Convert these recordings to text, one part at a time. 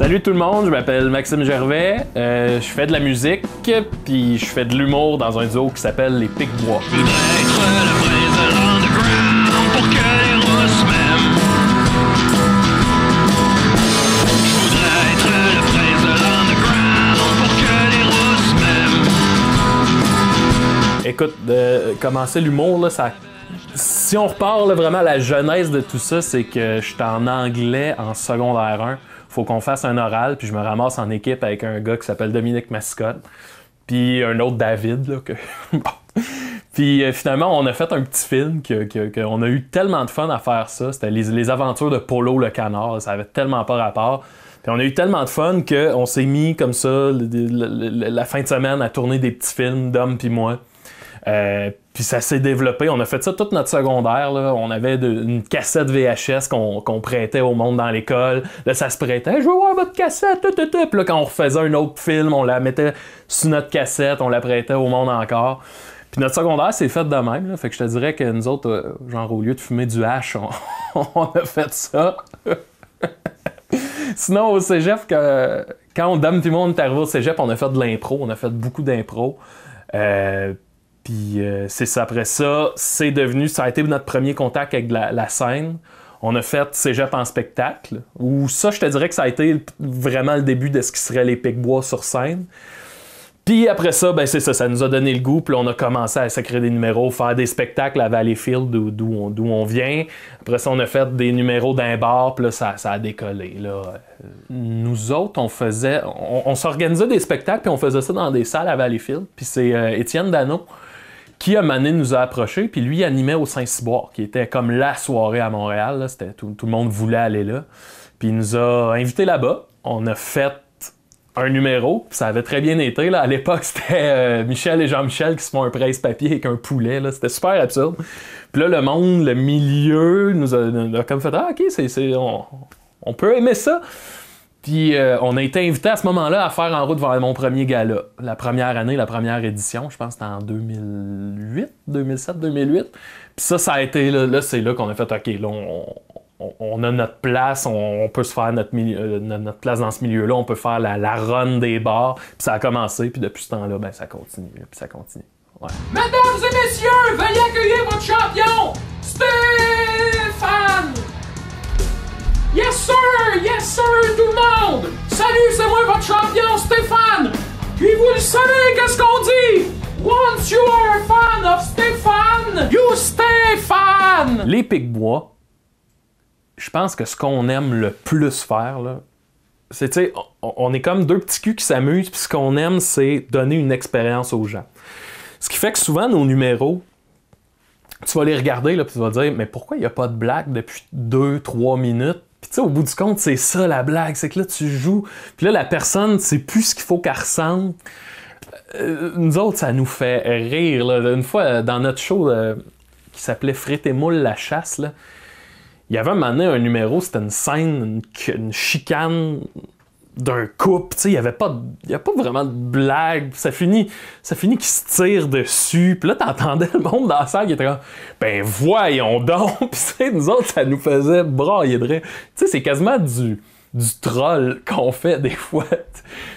Salut tout le monde, je m'appelle Maxime Gervais, je fais de la musique, puis je fais de l'humour dans un duo qui s'appelle Les Pic-Bois. Je voudrais être le prince de l'underground pour que les Russes m'aiment. Je voudrais être le prince de l'underground pour que les Russes m'aiment. Écoute, commencer l'humour, là, ça... Si on repart là, vraiment à la genèse de tout ça, c'est que j'étais en anglais en secondaire 1. Faut qu'on fasse un oral, puis je me ramasse en équipe avec un gars qui s'appelle Dominique Mascotte, puis un autre David, là, que... Puis finalement, on a fait un petit film qu'on a eu tellement de fun à faire ça. C'était les aventures de Polo le canard, ça avait tellement pas rapport. Puis on a eu tellement de fun qu'on s'est mis comme ça la fin de semaine à tourner des petits films, Dom puis moi. Puis ça s'est développé. On a fait ça toute notre secondaire. Là. On avait une cassette VHS qu'on prêtait au monde dans l'école. Là, ça se prêtait. Je veux voir votre cassette. Puis là, quand on refaisait un autre film, on la mettait sur notre cassette, on la prêtait au monde encore. Puis notre secondaire, c'est fait de même. Là. Fait que je te dirais que nous autres, genre, au lieu de fumer du hash, on a fait ça. Sinon, au cégep, quand Dame puis moi, on est arrivé au cégep, on a fait de l'impro. On a fait beaucoup d'impro. Puis c'est ça, après ça, ça a été notre premier contact avec la scène. On a fait Cégep en spectacle, où ça, je te dirais que ça a été vraiment le début de ce qui serait les Pic-Bois sur scène. Puis après ça, ben c'est ça nous a donné le goût, puis on a commencé à s'écrire des numéros, faire des spectacles à Valleyfield, d'où on vient. Après ça, on a fait des numéros d'un bar, puis là, ça a décollé. Là. Nous autres, on s'organisait des spectacles, puis on faisait ça dans des salles à Valleyfield. Puis c'est Étienne Dano qui, à un moment donné, nous a approchés, puis lui animait au Saint-Cyboire, qui était comme la soirée à Montréal. Là. Tout le monde voulait aller là. Puis il nous a invités là-bas. On a fait un numéro, puis ça avait très bien été. Là. À l'époque, c'était Michel et Jean-Michel qui se font un presse-papier avec un poulet. Là. C'était super absurde. Puis là, le monde, le milieu, nous a comme fait « Ah, OK, on peut aimer ça ». Puis on a été invité à ce moment-là à faire En route vers mon premier gala. La première année, la première édition, je pense que c'était en 2007, 2008. Puis ça a été, là c'est là qu'on a fait, OK, là, on a notre place, on peut se faire notre place dans ce milieu-là, on peut faire la run des bars. Puis ça a commencé, puis depuis ce temps-là, ben ça continue, puis ça continue. Ouais. Mesdames et messieurs, veuillez accueillir votre champion, Stéphane! Yes sir, tout le monde! Salut, c'est moi votre champion, Stéphane! Puis vous le savez, qu'est-ce qu'on dit? Once you are a fan of Stéphane, you stay fan! Les Pic-Bois, je pense que ce qu'on aime le plus faire, là, c'est, tu sais, on est comme deux petits culs qui s'amusent, puis ce qu'on aime, c'est donner une expérience aux gens. Ce qui fait que souvent, nos numéros, tu vas les regarder, là, puis tu vas dire, mais pourquoi il n'y a pas de blague depuis 2-3 minutes? Puis tu sais, au bout du compte, c'est ça la blague, c'est que là, tu joues, puis là, la personne, c'est plus ce qu'il faut qu'elle ressente. Nous autres, ça nous fait rire, là. Une fois, dans notre show qui s'appelait Frites et moules, la chasse, là, il y avait un moment donné un numéro, c'était une scène, une chicane d'un couple, tu sais, il n'y avait pas vraiment de blague, ça finit qu'ils se tirent dessus, puis là, t'entendais le monde dans la salle qui était comme « Ben voyons donc! » Puis tu sais, nous autres, ça nous faisait brailler de rire. Tu sais, c'est quasiment du troll qu'on fait des fois.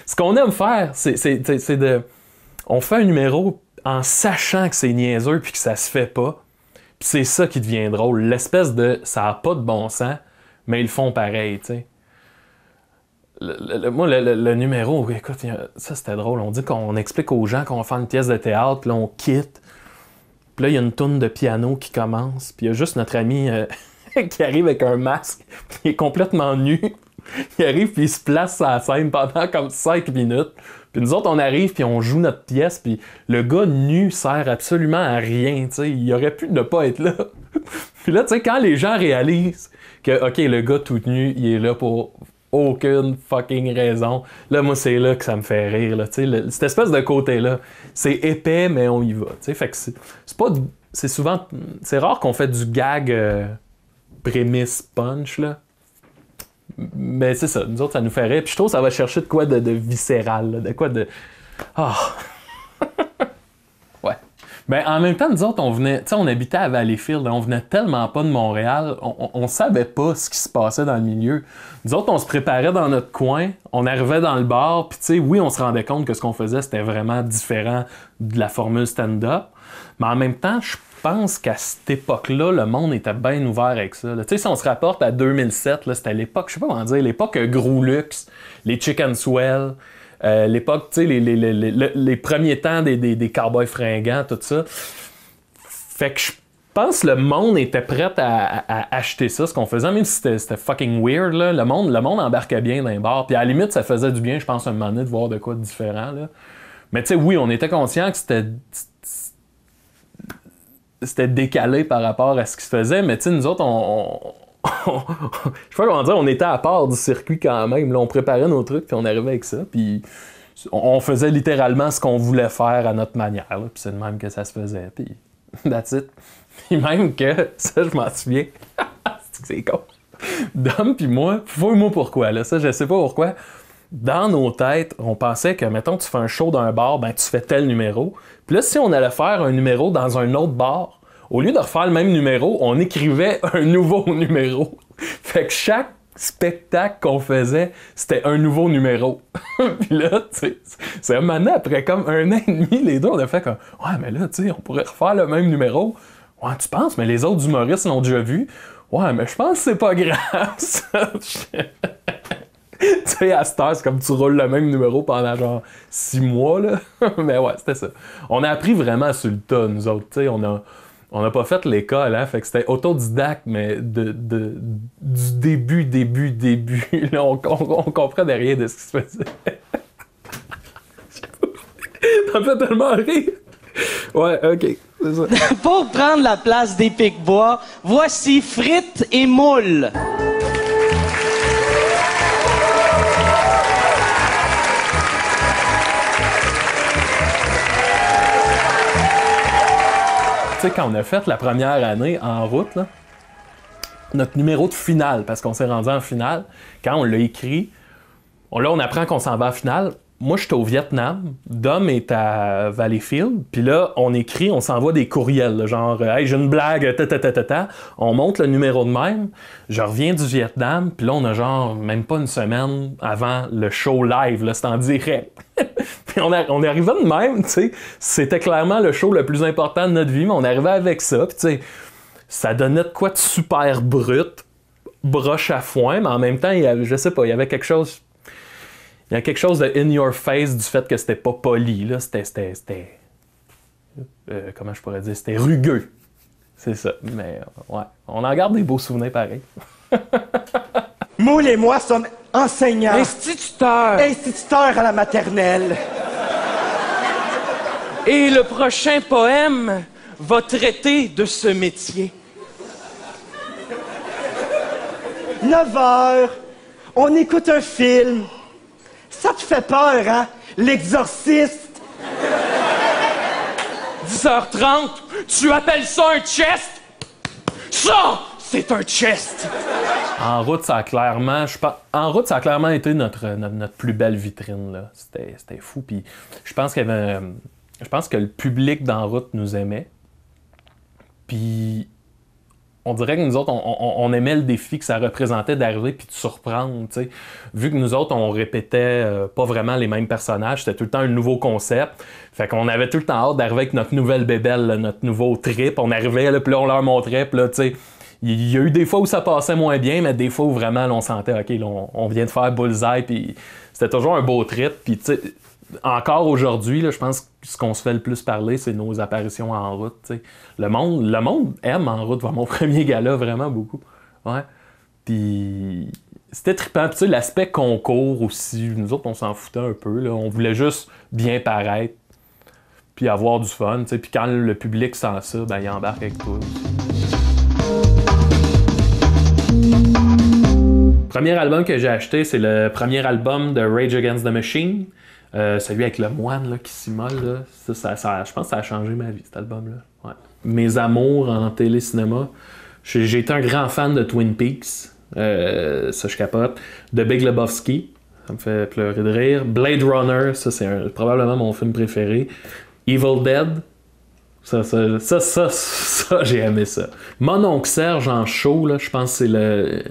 Ce qu'on aime faire, c'est de... On fait un numéro en sachant que c'est niaiseux puis que ça se fait pas, puis c'est ça qui devient drôle. L'espèce de « ça a pas de bon sens », mais ils le font pareil, tu sais. Moi, le numéro, écoute, ça c'était drôle. On dit qu'on explique aux gens qu'on va faire une pièce de théâtre, puis là on quitte. Puis là, il y a une tourne de piano qui commence, puis il y a juste notre ami qui arrive avec un masque, qui est complètement nu. Il arrive, puis il se place sur la scène pendant comme 5 minutes. Puis nous autres, on arrive, puis on joue notre pièce, puis le gars nu sert absolument à rien, tu sais. Il aurait pu ne pas être là. Puis là, tu sais, quand les gens réalisent que, OK, le gars tout nu, il est là pour aucune fucking raison. Là, moi, c'est là que ça me fait rire, là, tu sais. Cette espèce de côté-là, c'est épais, mais on y va, tu sais. Fait que c'est pas... C'est souvent... C'est rare qu'on fait du gag prémisse punch, là. Mais c'est ça, nous autres, ça nous fait rire. Puis je trouve que ça va chercher de quoi de viscéral, là, de quoi de... Ah! Ouais. Ben, en même temps, nous autres, on venait, tu sais, on habitait à Valleyfield, on venait tellement pas de Montréal, on savait pas ce qui se passait dans le milieu. Nous autres, on se préparait dans notre coin, on arrivait dans le bar, puis tu sais, oui, on se rendait compte que ce qu'on faisait, c'était vraiment différent de la formule stand-up, mais en même temps, je pense qu'à cette époque-là, le monde était bien ouvert avec ça. Tu sais, si on se rapporte à 2007, là, c'était l'époque, je sais pas comment dire, l'époque Gros Luxe, les Chicken Swell, l'époque, tu sais, les premiers temps des cowboys fringants, tout ça. Fait que je pense que le monde était prêt à acheter ça, ce qu'on faisait, même si c'était fucking weird, là. Le monde embarquait bien dans les bars. Puis à la limite, ça faisait du bien, je pense, un moment donné, de voir de quoi de différent, là. Mais tu sais, oui, on était conscient que c'était décalé par rapport à ce qui se faisait, mais tu sais, nous autres, je sais pas comment dire, on était à part du circuit quand même. Là, on préparait nos trucs, puis on arrivait avec ça, puis on faisait littéralement ce qu'on voulait faire à notre manière, là, puis c'est de même que ça se faisait, puis that's it. Puis même que, ça, je m'en souviens, c'est con. Dom puis moi, fouille-moi pourquoi, là, ça, je sais pas pourquoi. Dans nos têtes, on pensait que, mettons, tu fais un show d'un bar, ben tu fais tel numéro. Puis là, si on allait faire un numéro dans un autre bar, au lieu de refaire le même numéro, on écrivait un nouveau numéro. Fait que chaque spectacle qu'on faisait, c'était un nouveau numéro. Puis là, tu sais, c'est un moment après comme 1 an et demi, les deux, on a fait comme « Ouais, mais là, tu sais, on pourrait refaire le même numéro. » « Ouais, tu penses? Mais les autres humoristes l'ont déjà vu. »« Ouais, mais je pense que c'est pas grave, ça. » Tu sais, à cette heure, c'est comme tu roules le même numéro pendant genre 6 mois, là. Mais ouais, c'était ça. On a appris vraiment sur le tas, nous autres. Tu sais, on n'a pas fait l'école, hein. Fait que c'était autodidacte, mais du début. Là, on comprenait rien de ce qui se faisait. Ça me fait tellement rire. Ouais, ok, c'est ça. Pour prendre la place des Pic-Bois, voici frites et moules. Tu sais, quand on a fait la première année en route, là, notre numéro de finale, parce qu'on s'est rendu en finale, quand on l'a écrit, on apprend qu'on s'en va en finale. Moi, j'étais au Vietnam, Dom est à Valleyfield, puis là, on écrit, on s'envoie des courriels, là, genre « Hey, j'ai une blague, ta. » On monte le numéro de même, je reviens du Vietnam, puis là, on a genre même pas une semaine avant le show live, là, c'est en direct. Puis on est arrivé de même, tu sais, c'était clairement le show le plus important de notre vie, mais on arrivait avec ça, puis tu sais, ça donnait de quoi de super brut, broche à foin, mais en même temps, je sais pas, il y avait quelque chose... Il y a quelque chose de in your face du fait que c'était pas poli, là. C'était comment je pourrais dire? C'était rugueux. C'est ça. Mais ouais, on en garde des beaux souvenirs pareils. Moule et moi sommes enseignants. Instituteurs. Instituteurs à la maternelle. Et le prochain poème va traiter de ce métier. 9 heures, on écoute un film. Ça te fait peur, hein? L'exorciste. 10h30, tu appelles ça un chest? Ça, c'est un chest. En route, ça a clairement, été notre plus belle vitrine, là. C'était fou. Puis je pense que le public d'En route nous aimait. Puis on dirait que nous autres, on aimait le défi que ça représentait d'arriver puis de surprendre, tu sais. Vu que nous autres, on répétait pas vraiment les mêmes personnages, c'était tout le temps un nouveau concept. Fait qu'on avait tout le temps hâte d'arriver avec notre nouvelle bébelle, là, notre nouveau trip. On arrivait, là, puis là, on leur montrait, puis là, tu sais, il y a eu des fois où ça passait moins bien, mais des fois où vraiment, là, on sentait, OK, là, on vient de faire bullseye, puis c'était toujours un beau trip. Puis, tu sais, encore aujourd'hui, là, je pense que ce qu'on se fait le plus parler, c'est nos apparitions en route. T'sais. Le monde aime En route, voir mon premier gala vraiment beaucoup. Ouais. Puis c'était trippant. Puis l'aspect concours aussi, nous autres, on s'en foutait un peu. Là. On voulait juste bien paraître, puis avoir du fun. T'sais. Puis quand le public sent ça, ben, il embarque avec toi aussi. Le premier album que j'ai acheté, c'est le premier album de Rage Against the Machine. Celui avec le moine là, qui s'immole, là. Je pense que ça a changé ma vie, cet album-là. Ouais. Mes amours en télé-cinéma. J'ai été un grand fan de Twin Peaks. Ça, je capote. De Big Lebowski. Ça me fait pleurer de rire. Blade Runner, ça, c'est probablement mon film préféré. Evil Dead. Ça, j'ai aimé ça. Mon oncle Serge en show, là, je pense que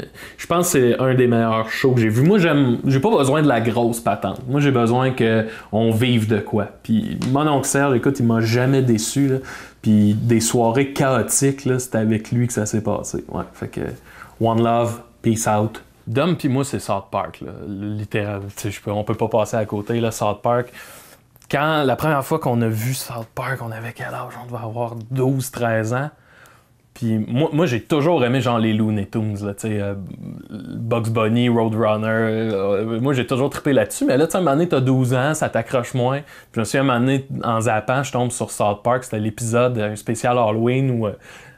c'est un des meilleurs shows que j'ai vu. Moi, j'ai pas besoin de la grosse patente. Moi, j'ai besoin qu'on vive de quoi. Puis mon oncle Serge, écoute, il m'a jamais déçu, là. Puis des soirées chaotiques, là, c'était avec lui que ça s'est passé. Ouais, fait que One Love, Peace Out. Dom puis moi, c'est South Park, là. Littéralement, on peut pas passer à côté, là, South Park. Quand la première fois qu'on a vu South Park, on avait quel âge? On devait avoir 12-13 ans. Puis moi j'ai toujours aimé genre les Looney Tunes, là, Bugs Bunny, Roadrunner. Moi j'ai toujours trippé là-dessus. Mais là, tu sais, à un moment donné, t'as 12 ans, ça t'accroche moins. Puis je me souviens, à un moment donné, en zappant, je tombe sur South Park. C'était l'épisode spécial Halloween où,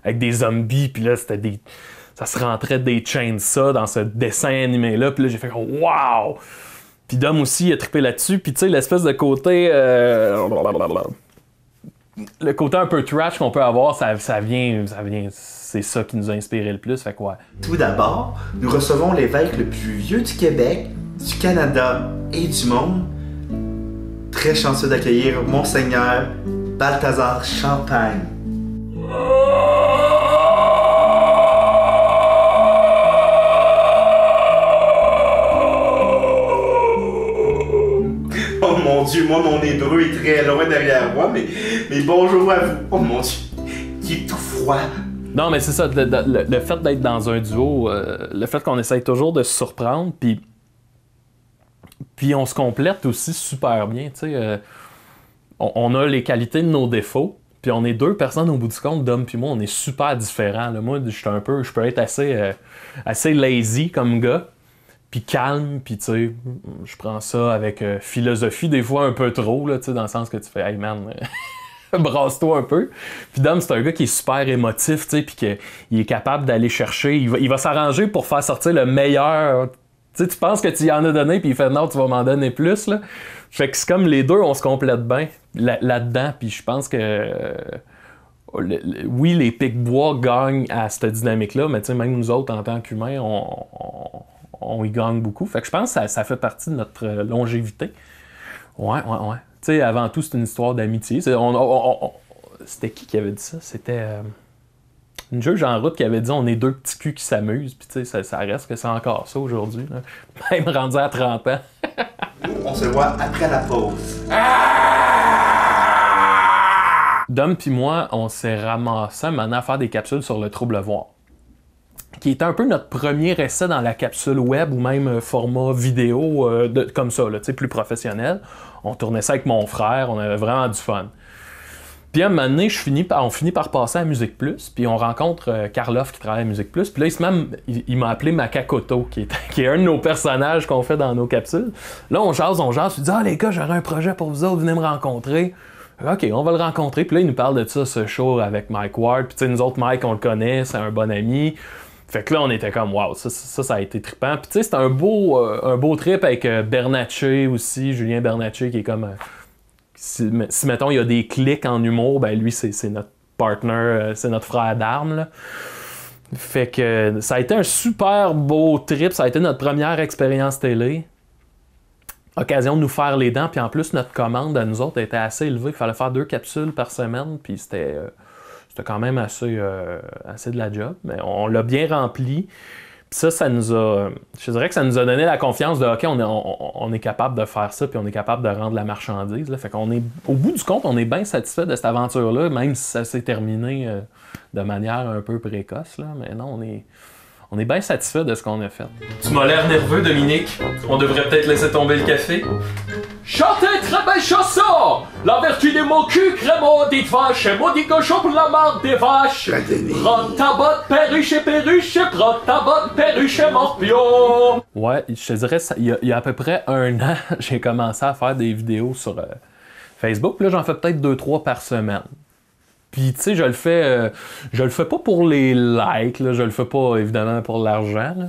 avec des zombies. Puis là, ça se rentrait des chainsaws dans ce dessin animé-là. Puis là, j'ai fait « Wow! » Puis Dom aussi, il a trippé là-dessus. Puis tu sais, l'espèce de côté... le côté un peu trash qu'on peut avoir, ça vient... C'est ça qui nous a inspiré le plus, fait quoi. Tout d'abord, nous recevons l'évêque le plus vieux du Québec, du Canada et du monde. Très chanceux d'accueillir Monseigneur Balthazar Champagne. Oh mon Dieu, moi mon hébreu est très loin derrière moi, mais bonjour à vous. Oh mon Dieu, il est tout froid. Non, mais c'est ça, le fait d'être dans un duo, le fait qu'on essaye toujours de se surprendre, puis on se complète aussi super bien, tu sais. On a les qualités de nos défauts, puis on est deux personnes au bout du compte, Dom puis moi, on est super différents. Là. Moi, je peux être assez lazy comme gars, puis calme, puis tu sais, je prends ça avec philosophie, des fois un peu trop, là, tu sais, dans le sens que tu fais « Hey man, brasse-toi un peu ». Puis Dom, c'est un gars qui est super émotif, tu sais, puis qu'il est capable d'aller chercher, il va s'arranger pour faire sortir le meilleur. Tu sais, tu penses que tu y en as donné, puis il fait « Non, tu vas m'en donner plus », là. Fait que c'est comme les deux, on se complète bien là-dedans, puis je pense que... oui, les Pic-Bois gagnent à cette dynamique-là, mais tu sais, même nous autres, en tant qu'humains, on y gagne beaucoup. Fait que je pense que ça fait partie de notre longévité. Ouais. Tu sais, avant tout, c'est une histoire d'amitié. C'était qui avait dit ça? C'était une juge en route qui avait dit « On est deux petits culs qui s'amusent ». Puis tu sais, ça reste que c'est encore ça aujourd'hui. Là. Même rendu à 30 ans. Nous, on se voit après la pause. Dom puis moi, on s'est ramassé maintenant à faire des capsules sur le trouble-voir, qui était un peu notre premier essai dans la capsule web ou même format vidéo comme ça, là, plus professionnel. On tournait ça avec mon frère, on avait vraiment du fun. Puis à un moment donné, on finit par passer à Musique Plus, puis on rencontre Karloff qui travaille à Musique Plus. Puis là, il m'a appelé Makakoto, qui est un de nos personnages qu'on fait dans nos capsules. Là, on jase, je lui dis « Ah les gars, j'aurais un projet pour vous autres, venez me rencontrer. » OK, on va le rencontrer. Puis là, il nous parle de ça, ce show avec Mike Ward. Puis tu sais, nous autres, Mike, on le connaît, c'est un bon ami. Fait que là, on était comme, wow, ça a été trippant. Puis tu sais, c'était un beau trip avec Bernatchez aussi, Julien Bernatchez, qui est comme... si mettons, il y a des clics en humour, ben lui, c'est notre partner, c'est notre frère d'armes, là. Fait que ça a été un super beau trip. Ça a été notre première expérience télé. Occasion de nous faire les dents. Puis en plus, notre commande à nous autres était assez élevée. Il fallait faire 2 capsules par semaine. Puis c'était quand même assez de la job. Mais on l'a bien rempli. Puis ça nous a... Je dirais que ça nous a donné la confiance de OK, on est capable de faire ça. Puis on est capable de rendre la marchandise. Là. Fait qu'on est... Au bout du compte, on est bien satisfait de cette aventure-là. Même si ça s'est terminé de manière un peu précoce. Là. Mais non, on est bien satisfait de ce qu'on a fait. Tu m'as l'air nerveux, Dominique. On devrait peut-être laisser tomber le café. Chantez très belle chanson! La vertu de mon cul, maudite vache, maudit cochon pour la marque des vaches. Prends ta bonne perruche, prends ta bonne perruche, morpion. Ouais, je te dirais, il y a à peu près 1 an, j'ai commencé à faire des vidéos sur Facebook. Là, j'en fais peut-être 2-3 par semaine. Puis, tu sais, je le fais pas pour les likes, là, je le fais pas, évidemment, pour l'argent, là.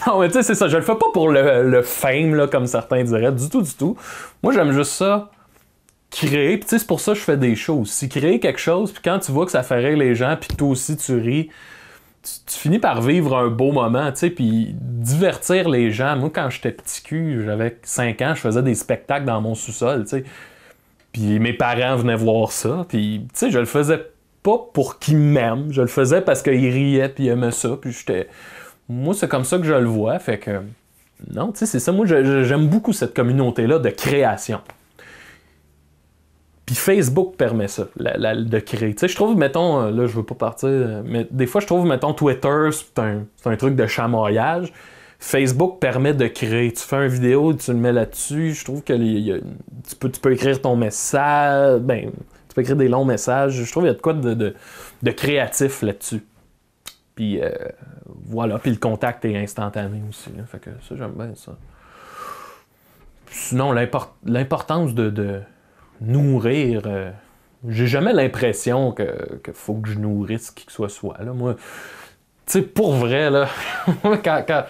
Non, mais tu sais, c'est ça, je le fais pas pour le fame, là, comme certains diraient, du tout. Moi, j'aime juste ça, créer, puis tu sais, c'est pour ça que je fais des shows aussi. Créer quelque chose, puis quand tu vois que ça fait rire les gens, puis toi aussi, tu ris, tu finis par vivre un beau moment, tu sais, puis divertir les gens. Moi, quand j'étais petit cul, j'avais 5 ans, je faisais des spectacles dans mon sous-sol, tu sais. Puis mes parents venaient voir ça. Puis, tu sais, je le faisais pas pour qu'ils m'aiment. Je le faisais parce qu'ils riaient puis ils aimaient ça. Puis j'étais... Moi, c'est comme ça que je le vois. Fait que... Non, tu sais, c'est ça. Moi, j'aime beaucoup cette communauté-là de création. Puis Facebook permet ça, de créer. Tu sais, je trouve, mettons, là, je veux pas partir, mais des fois, je trouve, mettons, Twitter, c'est un truc de chamoyage. Facebook permet de créer. Tu fais une vidéo, tu le mets là-dessus. Je trouve que tu peux écrire ton message. Ben, tu peux écrire des longs messages. Je trouve qu'il y a de quoi de créatif là-dessus. Puis voilà. Puis le contact est instantané aussi. Là. Fait que ça, j'aime bien ça. Sinon, l'importance de nourrir. J'ai jamais l'impression que faut que je nourrisse qui que ce soit. Là. Moi, tu sais, pour vrai, là, quand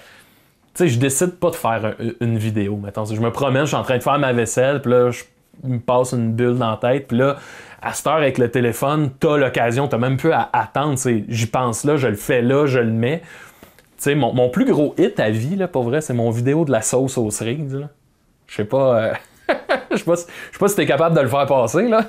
tu sais, je décide pas de faire une vidéo, mettons. Je me promène, je suis en train de faire ma vaisselle, puis là, je me passe une bulle dans la tête, puis là, à cette heure, avec le téléphone, t'as l'occasion, t'as même plus à attendre. J'y pense là, je le fais là, je le mets. Tu sais, mon plus gros hit à vie, là, pour vrai, c'est mon vidéo de la sauce aux cerises. Là. Je sais pas... je sais pas si t'es capable de le faire passer, là.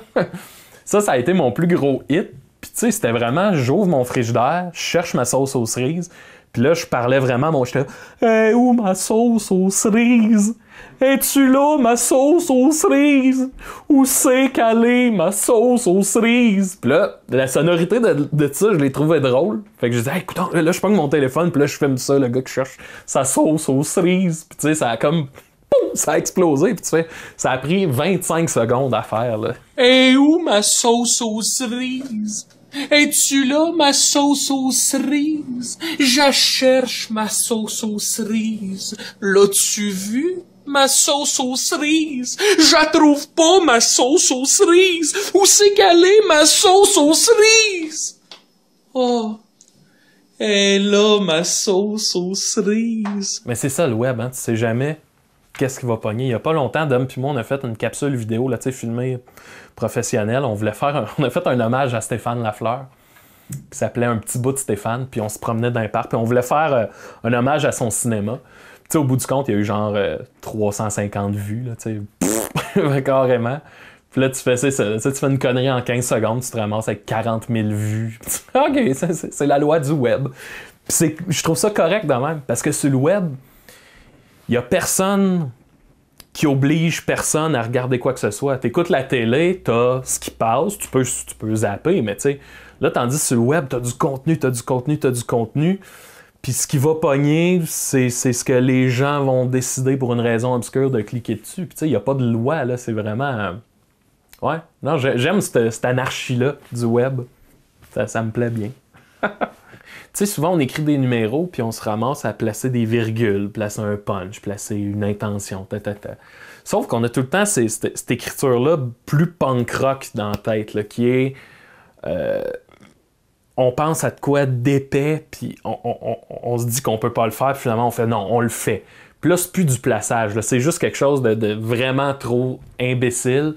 Ça a été mon plus gros hit. Puis tu sais, c'était vraiment, j'ouvre mon frigidaire, je cherche ma sauce aux cerises. Puis là, je parlais vraiment, j'étais « Hey, où ma sauce aux cerises? Es-tu là, ma sauce aux cerises? Où c'est calé, ma sauce aux cerises? » Puis là, la sonorité de ça, je l'ai trouvé drôle. Fait que je disais hey, « Écoute, là, je prends mon téléphone, puis là, je filme ça, le gars qui cherche sa sauce aux cerises. » Puis tu sais, ça a comme... Poum, ça a explosé, puis tu fais... Ça a pris 25 secondes à faire, là. « Et où ma sauce aux cerises? Es-tu là, ma sauce aux cerises? Je cherche ma sauce aux cerises. L'as-tu vu, ma sauce aux cerises? Je trouve pas ma sauce aux cerises. Où c'est qu'elle est, ma sauce aux cerises? Oh, et là, ma sauce aux cerises. » Mais c'est ça le web, hein. Tu sais jamais qu'est-ce qui va pogner. Il y a pas longtemps, Dom puis moi, on a fait une capsule vidéo, là, tu sais, filmée professionnelle. On a fait un hommage à Stéphane Lafleur, qui s'appelait Un petit bout de Stéphane, puis on se promenait dans un parc, puis on voulait faire un hommage à son cinéma. Tu sais, au bout du compte, il y a eu genre 350 vues, là, tu sais, carrément. Puis là, tu fais ça, tu fais une connerie en 15 secondes, tu te ramasses avec 40 000 vues. OK, c'est la loi du web. Puis je trouve ça correct de même, parce que sur le web, il n'y a personne qui oblige personne à regarder quoi que ce soit. T'écoutes la télé, t'as ce qui passe, tu peux zapper, mais tu sais, là, tandis sur le web, t'as du contenu, puis ce qui va pogner, c'est ce que les gens vont décider pour une raison obscure de cliquer dessus. Puis tu sais, il n'y a pas de loi, là, c'est vraiment... Ouais, non, j'aime cette anarchie-là du web. Ça me plaît bien. Tu sais, souvent, on écrit des numéros, puis on se ramasse à placer des virgules, placer un punch, placer une intention, Sauf qu'on a tout le temps cette écriture-là plus punk rock dans la tête, là, qui est... on pense à de quoi d'épais, puis on se dit qu'on peut pas le faire, puis finalement, on fait non, on le fait. Puis là, c'est plus du plaçage, là, c'est juste quelque chose de vraiment trop imbécile,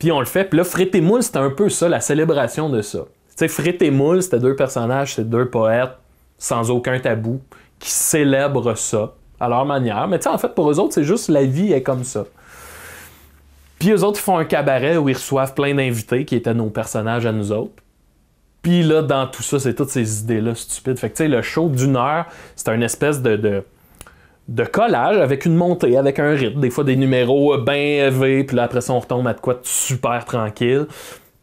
puis on le fait. Puis là, Frites et Moules, c'était un peu ça, la célébration de ça. Tu sais, Frites et Moules, c'était deux personnages, c'est deux poètes sans aucun tabou qui célèbrent ça à leur manière. Mais tu sais, en fait, pour eux autres, c'est juste la vie est comme ça. Puis eux autres, ils font un cabaret où ils reçoivent plein d'invités qui étaient nos personnages à nous autres. Puis là, dans tout ça, c'est toutes ces idées-là stupides. Fait que tu sais, le show d'une heure, c'est une espèce de collage avec une montée, avec un rythme. Des fois, des numéros bien élevés, puis là, après ça, on retombe à de quoi de super tranquille.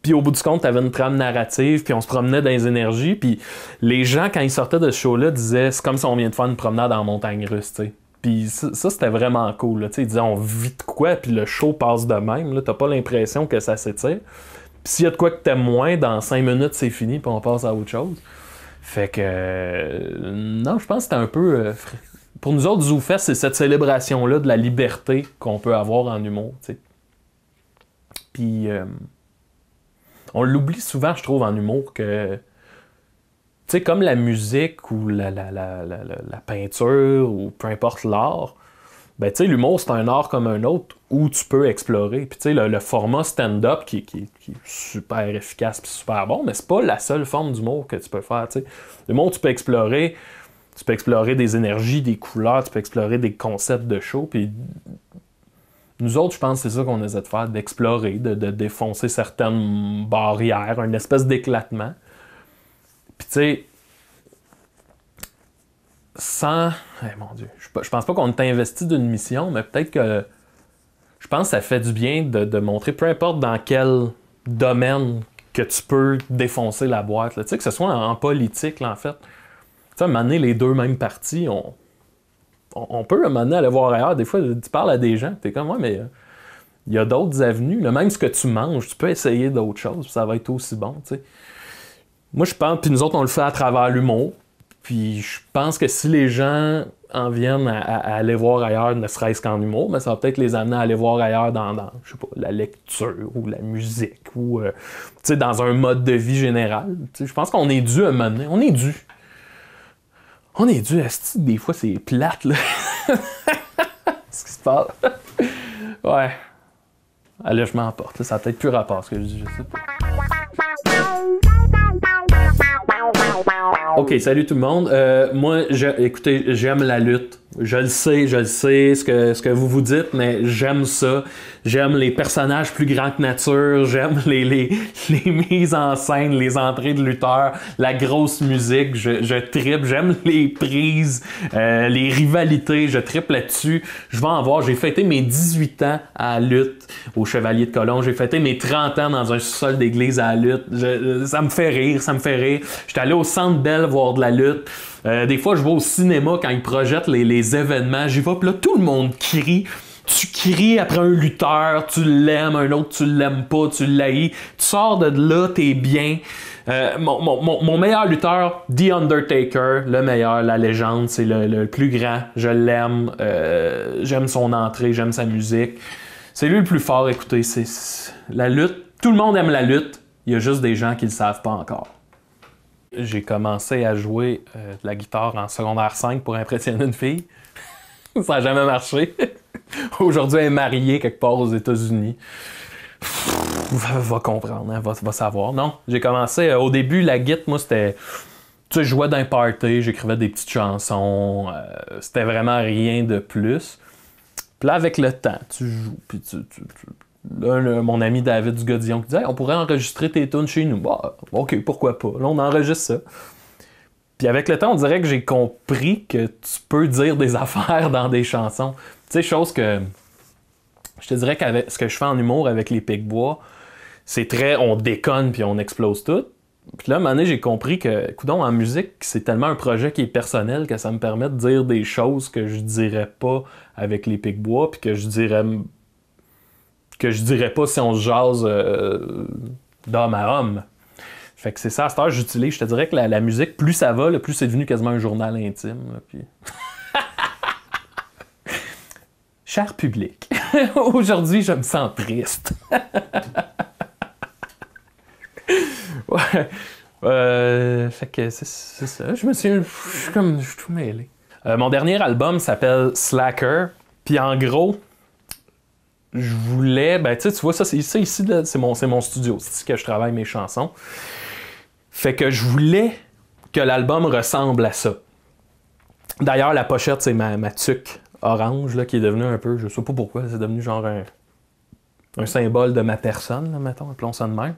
Puis au bout du compte, t'avais une trame narrative, puis on se promenait dans les énergies, puis les gens, quand ils sortaient de ce show-là, disaient « c'est comme si on vient de faire une promenade en montagne russe », tu sais. Puis ça, c'était vraiment cool, là, tu sais, ils disaient « on vit de quoi », puis le show passe de même, là, t'as pas l'impression que ça s'étire. Puis s'il y a de quoi que t'aimes moins, dans 5 minutes, c'est fini, puis on passe à autre chose. Fait que... non, je pense que c'était un peu... pour nous autres, ZooFest, c'est cette célébration-là de la liberté qu'on peut avoir en humour, tu sais. Puis... on l'oublie souvent, je trouve, en humour, que... Tu sais, comme la musique ou la peinture ou peu importe l'art, ben tu sais, l'humour, c'est un art comme un autre où tu peux explorer. Puis tu sais, le format stand-up qui est super efficace et super bon, mais c'est pas la seule forme d'humour que tu peux faire, tu sais. L'humour, tu peux explorer des énergies, des couleurs, tu peux explorer des concepts de show, puis... Nous autres, je pense que c'est ça qu'on essaie de faire, d'explorer, de défoncer certaines barrières, une espèce d'éclatement. Puis tu sais, sans... mon Dieu, je pense pas qu'on est investi d'une mission, mais peut-être que je pense que ça fait du bien de montrer, peu importe dans quel domaine que tu peux défoncer la boîte. Là. Tu sais, que ce soit en politique, là, en fait. Tu sais, à un moment donné, les deux mêmes partis, on peut à un moment donné aller voir ailleurs. Des fois, tu parles à des gens, t'es comme, ouais, mais il y a d'autres avenues. Là. Même ce que tu manges, tu peux essayer d'autres choses, ça va être aussi bon, tu sais. Moi, je pense, puis nous autres, on le fait à travers l'humour. Puis je pense que si les gens en viennent à aller voir ailleurs, ne serait-ce qu'en humour, mais ça va peut-être les amener à aller voir ailleurs dans je sais pas, la lecture ou la musique ou tu sais, dans un mode de vie général. Tu sais, je pense qu'on est dû à un moment donné. On est dû. Asti, des fois, c'est plate, là. Ce qui se passe. Ouais. Allez, je m'emporte. Ça a peut-être plus rapport, ce que je dis, je sais pas. Ok, salut tout le monde. Moi, écoutez, j'aime la lutte. Je le sais ce que vous vous dites, mais j'aime ça. J'aime les personnages plus grands que nature. J'aime les mises en scène, les entrées de lutteurs, la grosse musique. Je trippe. J'aime les prises, les rivalités. Je trippe là-dessus. Je vais en voir. J'ai fêté mes 18 ans à la lutte au Chevalier de Colomb. J'ai fêté mes 30 ans dans un sous-sol d'église à la lutte. Ça me fait rire. J'étais allé au Centre Bell voir de la lutte. Des fois, je vais au cinéma quand ils projettent les événements. J'y vais, puis là, tout le monde crie. Tu cries après un lutteur, tu l'aimes, un autre, tu l'aimes pas, tu l'haïs. Tu sors de là, t'es bien. Mon meilleur lutteur, The Undertaker, le meilleur, la légende, c'est le plus grand. Je l'aime. J'aime son entrée, j'aime sa musique. C'est lui le plus fort, écoutez. C'est la lutte. Tout le monde aime la lutte. Il y a juste des gens qui le savent pas encore. J'ai commencé à jouer de la guitare en secondaire 5 pour impressionner une fille. Ça n'a jamais marché. Aujourd'hui, elle est mariée quelque part aux États-Unis. Va comprendre, hein, va savoir. Non, j'ai commencé... au début, la guitare, moi, c'était... Tu sais, je jouais dans un party, j'écrivais des petites chansons. C'était vraiment rien de plus. Puis là, avec le temps, tu joues, puis là, mon ami David du Godillon qui disait hey, on pourrait enregistrer tes tunes chez nous. Bah, ok, pourquoi pas. Là, on enregistre ça. Puis avec le temps, on dirait que j'ai compris que tu peux dire des affaires dans des chansons. Tu sais, chose que je te dirais qu'avec ce que je fais en humour avec les Pic-Bois, c'est très on déconne puis on explose tout. Puis là, à un moment donné, j'ai compris que, coudonc, en musique, c'est tellement un projet qui est personnel que ça me permet de dire des choses que je dirais pas avec les Pic-Bois puis que je dirais pas si on se jase d'homme à homme. Fait que c'est ça, à cette heure, j'utilise. Je te dirais que la musique, plus ça va, plus c'est devenu quasiment un journal intime. Là, puis... Cher public, aujourd'hui, je me sens triste. Ouais. Fait que c'est ça. Je suis tout mêlé. Mon dernier album s'appelle Slacker. Puis en gros... Je voulais, ben tu vois, ça ici, là, c'est mon studio, c'est ici que je travaille mes chansons. Fait que je voulais que l'album ressemble à ça. D'ailleurs, la pochette, c'est ma tuque orange, là, qui est devenue un peu, je sais pas pourquoi, c'est devenu genre un symbole de ma personne, là, mettons, appelons ça de même.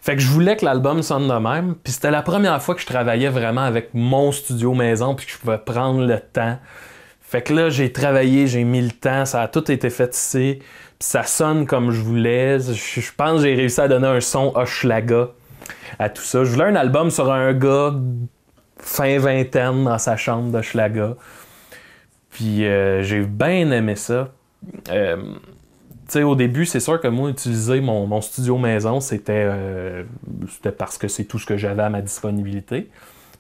Fait que je voulais que l'album sonne de même, puis c'était la première fois que je travaillais vraiment avec mon studio maison, puis que je pouvais prendre le temps. Fait que là, j'ai travaillé, j'ai mis le temps, ça a tout été fait ici. Puis ça sonne comme je voulais. Je pense que j'ai réussi à donner un son Hochelaga à tout ça. Je voulais un album sur un gars fin vingtaine dans sa chambre d'Hochelaga. Puis j'ai bien aimé ça. Tu sais, au début, c'est sûr que moi, utiliser mon studio maison, c'était parce que c'est tout ce que j'avais à ma disponibilité.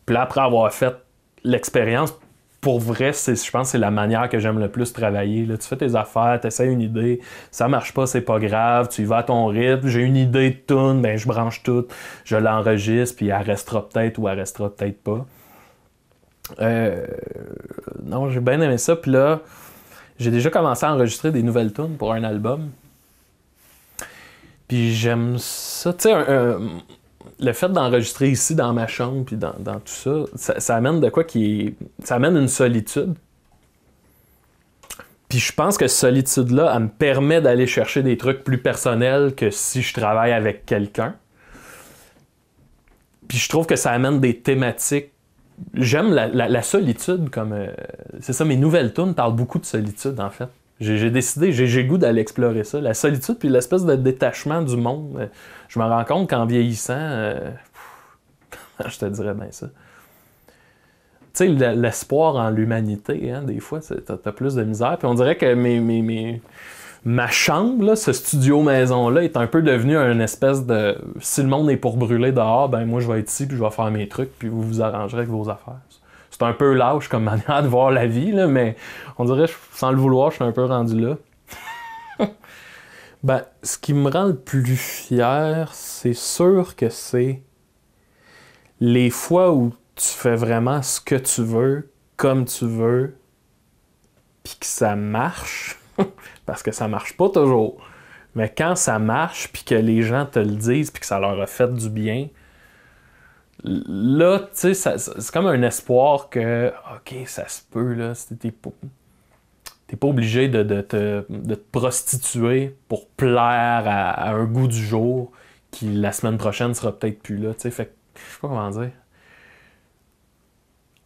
Puis là, après avoir fait l'expérience, pour vrai, je pense que c'est la manière que j'aime le plus travailler. Là, tu fais tes affaires, tu essaies une idée, ça marche pas, c'est pas grave, tu y vas à ton rythme, j'ai une idée de tune, ben je branche tout, je l'enregistre, puis elle restera peut-être ou elle restera peut-être pas. Non, j'ai bien aimé ça, puis là, j'ai déjà commencé à enregistrer des nouvelles tunes pour un album. Puis j'aime ça, tu sais, le fait d'enregistrer ici dans ma chambre puis dans tout ça, ça amène de quoi ça amène une solitude. Puis je pense que cette solitude-là, elle me permet d'aller chercher des trucs plus personnels que si je travaille avec quelqu'un. Puis je trouve que ça amène des thématiques. J'aime la solitude comme... c'est ça, mes nouvelles tunes parlent beaucoup de solitude, en fait. J'ai décidé, j'ai goût d'aller explorer ça. La solitude puis l'espèce de détachement du monde. Je me rends compte qu'en vieillissant... je te dirais bien ça. Tu sais, l'espoir en l'humanité, hein, des fois, t'as plus de misère. Puis on dirait que ma chambre, là, ce studio maison-là, est un peu devenu une espèce de... Si le monde est pour brûler dehors, ben moi, je vais être ici, puis je vais faire mes trucs, puis vous vous arrangerez avec vos affaires. C'est un peu lâche comme manière de voir la vie, là, mais on dirait, sans le vouloir, je suis un peu rendu là. Ben, ce qui me rend le plus fier, c'est sûr que c'est les fois où tu fais vraiment ce que tu veux, comme tu veux, puis que ça marche, parce que ça marche pas toujours. Mais quand ça marche, puis que les gens te le disent, puis que ça leur a fait du bien, là, tu sais, c'est comme un espoir que, OK, ça se peut, là, t'es pas obligé de te prostituer pour plaire à un goût du jour qui, la semaine prochaine, sera peut-être plus là, tu sais, fait que, je sais pas comment dire.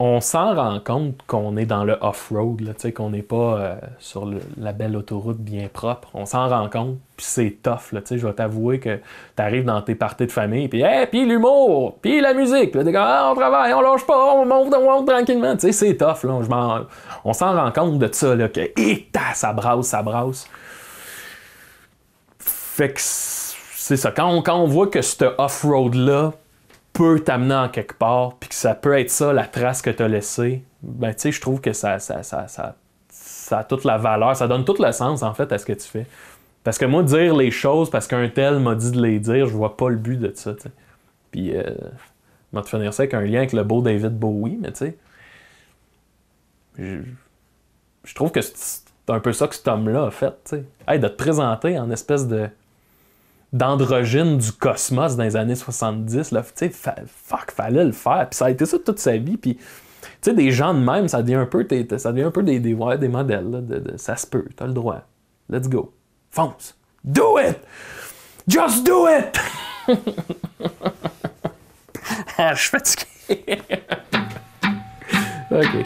On s'en rend compte qu'on est dans le off-road, là, qu'on n'est pas sur la belle autoroute bien propre. On s'en rend compte, puis c'est tough. Là, je vais t'avouer que t'arrives dans tes parties de famille, puis puis l'humour, puis la musique. Puis là, on travaille, on lâche pas, on monte tranquillement. C'est tough. Là, on s'en rend compte de ça, là, que ça brasse. Fait que c'est ça. Quand on voit que ce off-road-là peut t'amener en quelque part, puis que ça peut être ça, la trace que t'as laissée, ben tu sais, je trouve que ça a toute la valeur, ça donne tout le sens, en fait, à ce que tu fais. Parce que moi, dire les choses parce qu'un tel m'a dit de les dire, je vois pas le but de ça, tu sais. Puis, je vais te finir ça avec un lien avec le beau David Bowie, mais tu sais, je trouve que c'est un peu ça que cet homme-là a fait, tu sais. Hey, de te présenter en espèce d'androgyne du cosmos dans les années 70, là, tu sais, fallait le faire, puis ça a été ça toute sa vie, puis, tu sais, des gens de même, ça devient un peu des modèles, là, ça se peut, t'as le droit, let's go, fonce, do it, just do it! Je suis fatigué. OK.